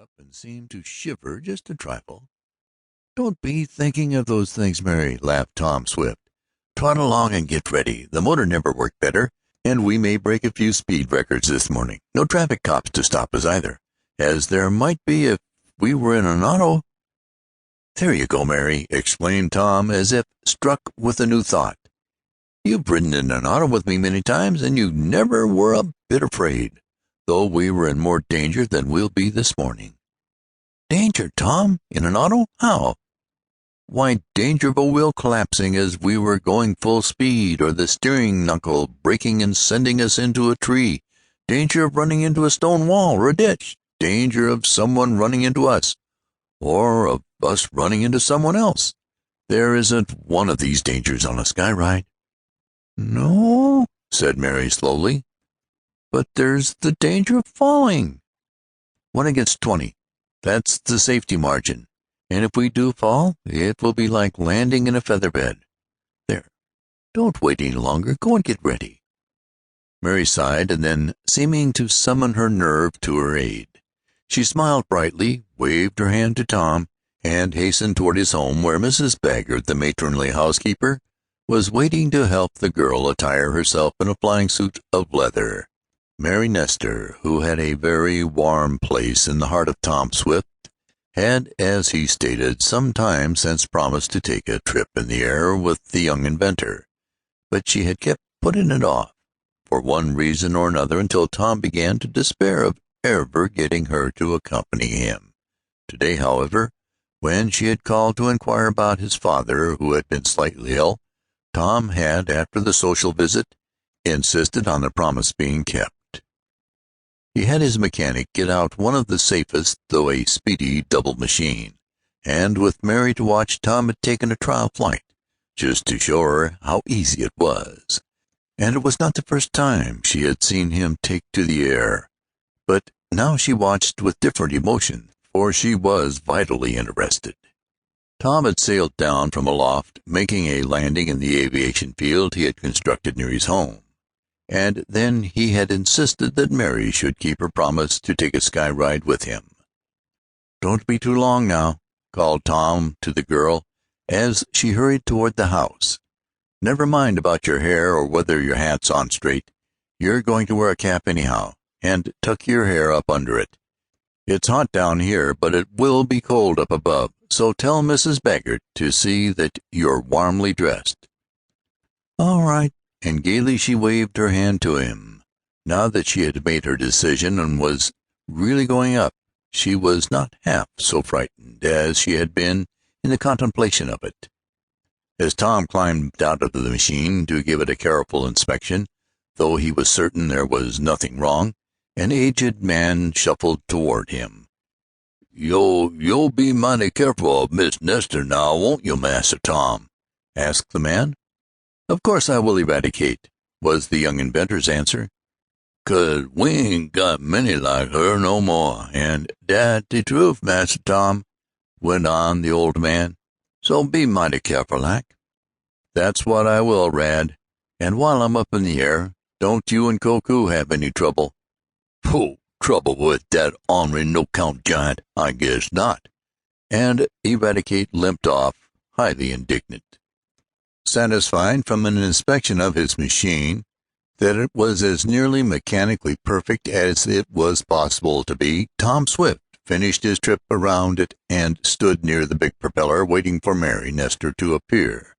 up and seemed to shiver just a trifle. "Don't be thinking of those things, Mary," laughed Tom Swift. "Trot along and get ready. The motor never worked better, and we may break a few speed records this morning. No traffic cops to stop us either, as there might be if we were in an auto." "There you go, Mary!" exclaimed Tom, as if struck with a new thought. "You've ridden in an auto with me many times, and you never were a bit afraid, though we were in more danger than we'll be this morning." "Danger, Tom? In an auto? How?" "Why, danger of a wheel collapsing as we were going full speed, or the steering knuckle breaking and sending us into a tree, danger of running into a stone wall or a ditch, danger of someone running into us, or of us running into someone else. There isn't one of these dangers on a sky ride." "No," said Mary slowly, "but there's the danger of falling." "1 against 20. That's the safety margin. And if we do fall, it will be like landing in a feather bed. There, don't wait any longer. Go and get ready." Mary sighed, and then, seeming to summon her nerve to her aid, she smiled brightly, waved her hand to Tom, and hastened toward his home, where Mrs. Baggert, the matronly housekeeper, was waiting to help the girl attire herself in a flying suit of leather. Mary Nestor, who had a very warm place in the heart of Tom Swift, had, as he stated, some time since promised to take a trip in the air with the young inventor, but she had kept putting it off, for one reason or another, until Tom began to despair of ever getting her to accompany him. Today, however, when she had called to inquire about his father, who had been slightly ill, Tom had, after the social visit, insisted on the promise being kept. He had his mechanic get out one of the safest, though a speedy, double machine, and with Mary to watch, Tom had taken a trial flight, just to show her how easy it was. And it was not the first time she had seen him take to the air, but now she watched with different emotion, for she was vitally interested. Tom had sailed down from aloft, making a landing in the aviation field he had constructed near his home, and then he had insisted that Mary should keep her promise to take a sky ride with him. "Don't be too long now," called Tom to the girl as she hurried toward the house. "Never mind about your hair or whether your hat's on straight. You're going to wear a cap anyhow, and tuck your hair up under it. It's hot down here, but it will be cold up above, so tell Mrs. Baggert to see that you're warmly dressed." "All right," and gaily she waved her hand to him. Now that she had made her decision and was really going up, she was not half so frightened as she had been in the contemplation of it. As Tom climbed out of the machine to give it a careful inspection, though he was certain there was nothing wrong, an aged man shuffled toward him. You'll be mighty careful of Miss Nestor now, won't you, Master Tom?" asked the man. "Of course I will, Eradicate," was the young inventor's answer. "'Cause we ain't got many like her no more, and dat de truth, Master Tom," went on the old man. "So be mighty careful like." "That's what I will, Rad. And while I'm up in the air, don't you and Koku have any trouble." "Pooh! Trouble with dat ornery no-count giant? I guess not." And Eradicate limped off, highly indignant. Satisfied from an inspection of his machine that it was as nearly mechanically perfect as it was possible to be, Tom Swift finished his trip around it and stood near the big propeller, waiting for Mary Nestor to appear.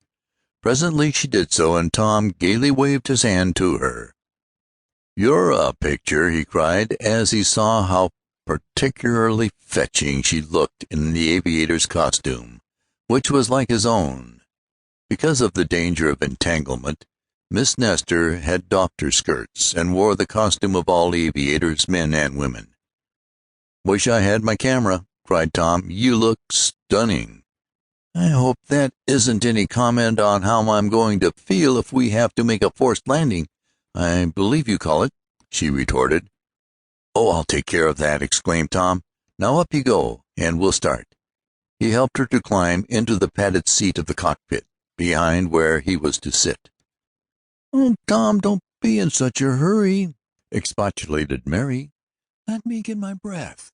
Presently she did so, and Tom gaily waved his hand to her. "You're a picture," he cried, as he saw how particularly fetching she looked in the aviator's costume, which was like his own. Because of the danger of entanglement, Miss Nestor had doffed her skirts and wore the costume of all aviators, men and women. "Wish I had my camera," cried Tom. "You look stunning." "I hope that isn't any comment on how I'm going to feel if we have to make a forced landing, I believe you call it," she retorted. "Oh, I'll take care of that," exclaimed Tom. "Now up you go, and we'll start." He helped her to climb into the padded seat of the cockpit, behind where he was to sit. "Oh, Tom, don't be in such a hurry," expostulated Mary. "Let me get my breath."